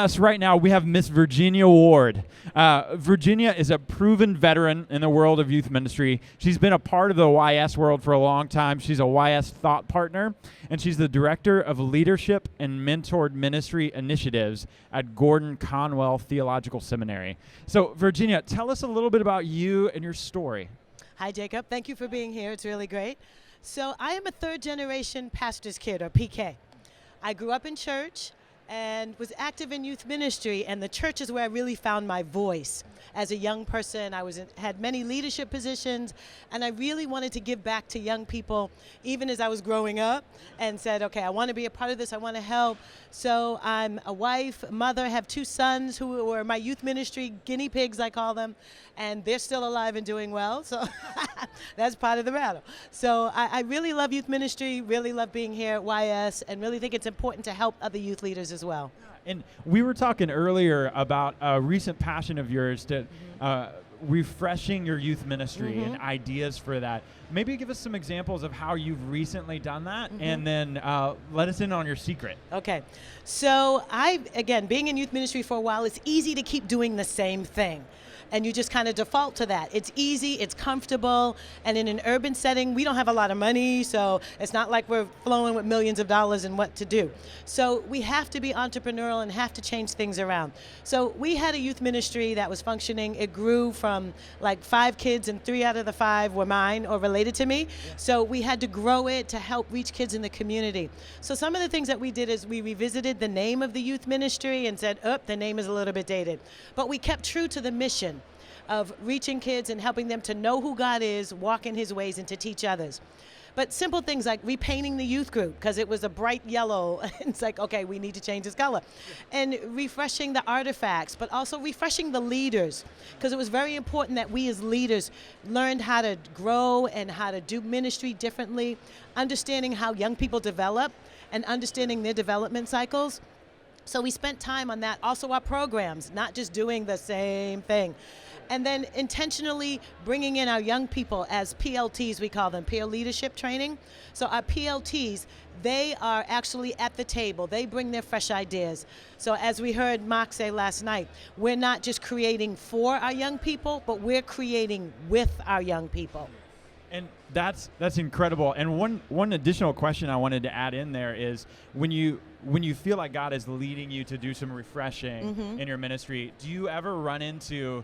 us right now, we have Miss Virginia Ward. Virginia is a proven veteran in the world of youth ministry. She's been a part of the YS world for a long time. She's a YS thought partner, and she's the director of leadership and mentored ministry initiatives at Gordon Conwell Theological Seminary. So, Virginia, tell us a little bit about you and your story. Hi, Jacob. Thank you for being here. It's really great. So I am a third-generation pastor's kid, or PK. I grew up in church and was active in youth ministry, and the church is where I really found my voice. As a young person, I had many leadership positions, and I really wanted to give back to young people, even as I was growing up, and said, okay, I want to be a part of this, I want to help. So I'm a wife, mother, have 2 sons who were my youth ministry guinea pigs, I call them, and they're still alive and doing well, so that's part of the battle. So I really love youth ministry, really love being here at YS, and really think it's important to help other youth leaders as well. And we were talking earlier about a recent passion of yours to refreshing your youth ministry and ideas for that. Maybe give us some examples of how you've recently done that, and then let us in on your secret. Okay. So again, being in youth ministry for a while, it's easy to keep doing the same thing. And you just kind of default to that. It's easy, it's comfortable, and in an urban setting, we don't have a lot of money, so it's not like we're flowing with millions of dollars in what to do. So we have to be entrepreneurial and have to change things around. So we had a youth ministry that was functioning. It grew from like 5 kids, and 3 out of the 5 were mine or related to me. So we had to grow it to help reach kids in the community. So some of the things that we did is we revisited the name of the youth ministry and said, the name is a little bit dated. But we kept true to the mission of reaching kids and helping them to know who God is, walk in his ways, and to teach others. But simple things like repainting the youth group because it was a bright yellow. It's like, okay, we need to change its color. And refreshing the artifacts, but also refreshing the leaders, because it was very important that we as leaders learned how to grow and how to do ministry differently, understanding how young people develop and understanding their development cycles. So we spent time on that. Also our programs, not just doing the same thing. And then intentionally bringing in our young people as PLTs, we call them, peer leadership training. So our PLTs, they are actually at the table. They bring their fresh ideas. So as we heard Mark say last night, we're not just creating for our young people, but we're creating with our young people. And that's incredible. And one additional question I wanted to add in there is when you feel like God is leading you to do some refreshing in your ministry, do you ever run into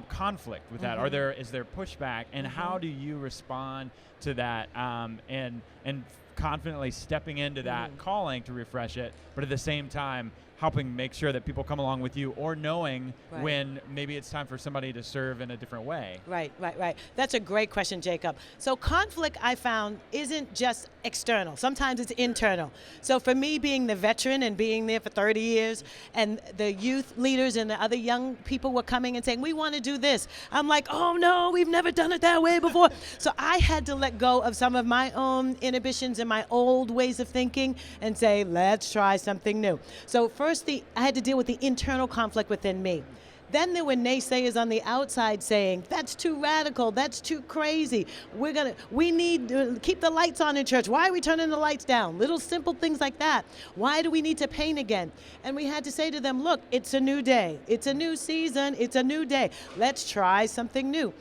conflict with that? Is there pushback? And how do you respond to that and confidently stepping into that calling to refresh it, but at the same time helping make sure that people come along with you, or knowing when maybe it's time for somebody to serve in a different way? Right. That's a great question, Jacob. So conflict, I found, isn't just external. Sometimes it's internal. So for me, being the veteran and being there for 30 years, and the youth leaders and the other young people were coming and saying, we want to do this. I'm like, oh no, we've never done it that way before. So I had to let go of some of my own inhibitions and my old ways of thinking and say, let's try something new. So first, I had to deal with the internal conflict within me. Then there were naysayers on the outside saying, that's too radical, that's too crazy. We need to keep the lights on in church. Why are we turning the lights down? Little simple things like that. Why do we need to paint again? And we had to say to them, look, it's a new day. It's a new season. It's a new day. Let's try something new.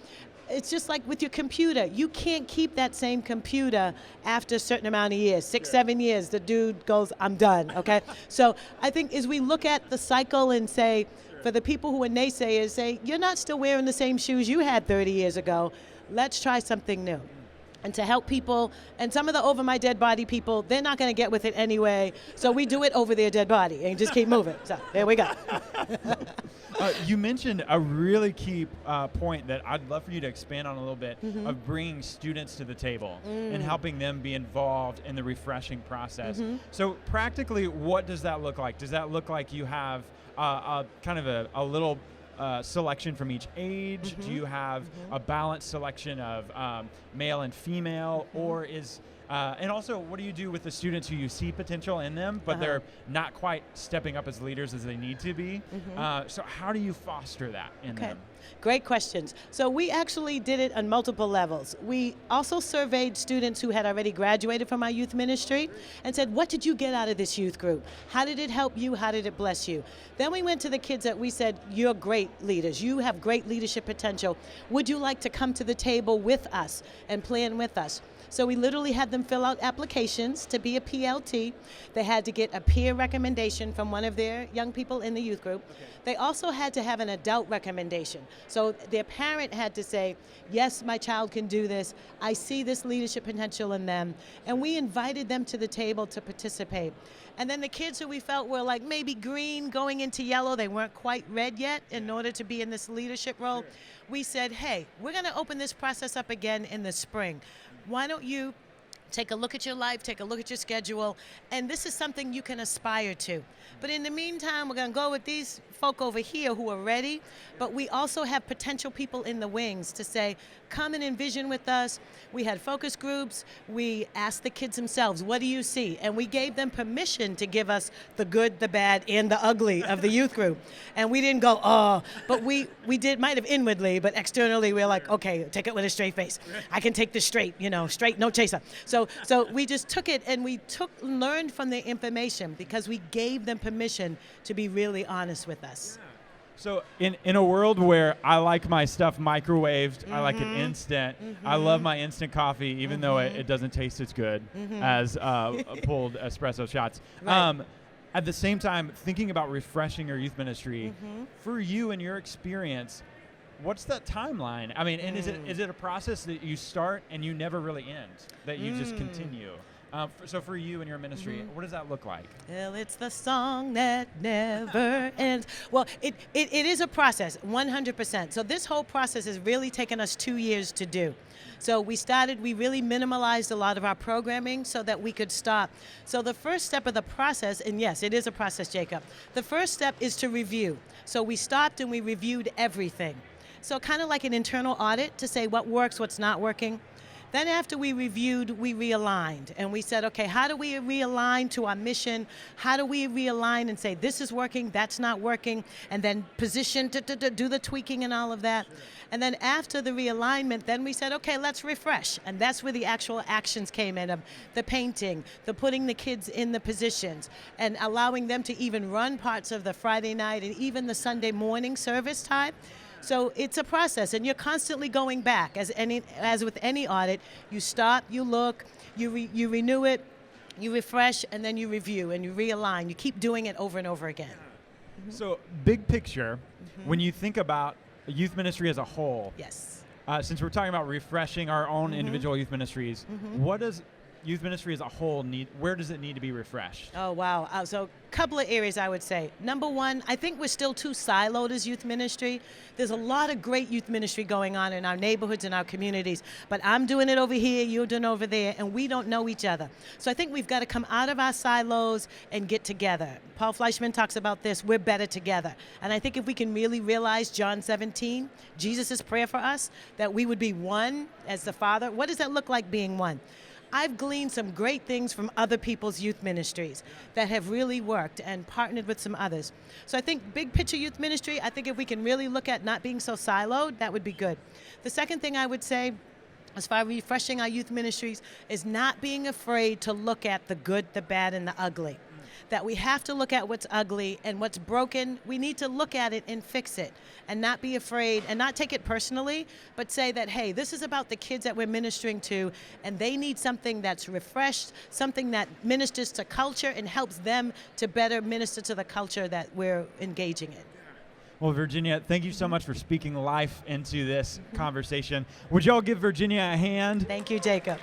It's just like with your computer. You can't keep that same computer after a certain amount of years. 6, 7 years, the dude goes, I'm done, okay? So I think as we look at the cycle and say, for the people who are naysayers, say, you're not still wearing the same shoes you had 30 years ago. Let's try something new. And to help people, and some of the over my dead body people, they're not going to get with it anyway, so we do it over their dead body and just keep moving. So there we go. You mentioned a really key point that I'd love for you to expand on a little bit, of bringing students to the table and helping them be involved in the refreshing process. So practically, what does that look like? Does that look like you have a kind of a little selection from each age? Do you have a balanced selection of male and female, or is and also, what do you do with the students who you see potential in them, but they're not quite stepping up as leaders as they need to be? So how do you foster that in them? Great questions. So we actually did it on multiple levels. We also surveyed students who had already graduated from our youth ministry and said, what did you get out of this youth group? How did it help you? How did it bless you? Then we went to the kids that we said, you're great leaders. You have great leadership potential. Would you like to come to the table with us and plan with us? So we literally had them fill out applications to be a PLT. They had to get a peer recommendation from one of their young people in the youth group. Okay. They also had to have an adult recommendation. So their parent had to say, yes, my child can do this. I see this leadership potential in them. And we invited them to the table to participate. And then the kids who we felt were like maybe green going into yellow, they weren't quite red yet in order to be in this leadership role. Sure. We said, hey, we're going to open this process up again in the spring. Why don't you take a look at your life, take a look at your schedule, and this is something you can aspire to. But in the meantime, we're going to go with these folk over here who are ready, but we also have potential people in the wings to say, come and envision with us. We had focus groups. We asked the kids themselves, what do you see? And we gave them permission to give us the good, the bad, and the ugly of the youth group. And we didn't go, oh, but we did, might have inwardly, but externally we're like, okay, take it with a straight face. I can take this straight, straight, no chaser. So we just took it and we learned from the information because we gave them permission to be really honest with us. So in a world where I like my stuff microwaved, I like it instant. I love my instant coffee, even though it doesn't taste as good as pulled espresso shots. Right. At the same time, thinking about refreshing your youth ministry, for you and your experience, what's that timeline? I mean, and is it a process that you start and you never really end, that you just continue? So for you and your ministry, what does that look like? Well, it's the song that never ends. Well, it is a process, 100%. So this whole process has really taken us 2 years to do. So we really minimalized a lot of our programming so that we could stop. So the first step of the process, and yes, it is a process, Jacob. The first step is to review. So we stopped and we reviewed everything. So kind of like an internal audit to say what works, what's not working. Then after we reviewed, we realigned. And we said, okay, how do we realign to our mission? How do we realign and say, this is working, that's not working? And then position to do the tweaking and all of that. Sure. And then after the realignment, then we said, okay, let's refresh. And that's where the actual actions came in of the painting, the putting the kids in the positions, and allowing them to even run parts of the Friday night and even the Sunday morning service time. So it's a process, and you're constantly going back. As with any audit, you stop, you look, you renew it, you refresh, and then you review and you realign. You keep doing it over and over again. So big picture, when you think about youth ministry as a whole, yes. Since we're talking about refreshing our own individual youth ministries, what does youth ministry as a whole need? Where does it need to be refreshed? Oh, wow. So a couple of areas I would say. Number one, I think we're still too siloed as youth ministry. There's a lot of great youth ministry going on in our neighborhoods and our communities, but I'm doing it over here, you're doing it over there, and we don't know each other. So I think we've got to come out of our silos and get together. Paul Fleischman talks about this, we're better together. And I think if we can really realize John 17, Jesus' prayer for us, that we would be one as the Father. What does that look like, being one? I've gleaned some great things from other people's youth ministries that have really worked and partnered with some others. So I think big picture youth ministry, I think if we can really look at not being so siloed, that would be good. The second thing I would say, as far as refreshing our youth ministries, is not being afraid to look at the good, the bad, and the ugly. That we have to look at what's ugly and what's broken. We need to look at it and fix it and not be afraid and not take it personally, but say that, hey, this is about the kids that we're ministering to, and they need something that's refreshed, something that ministers to culture and helps them to better minister to the culture that we're engaging in. Well, Virginia, thank you so much for speaking life into this conversation. Would y'all give Virginia a hand? Thank you, Jacob.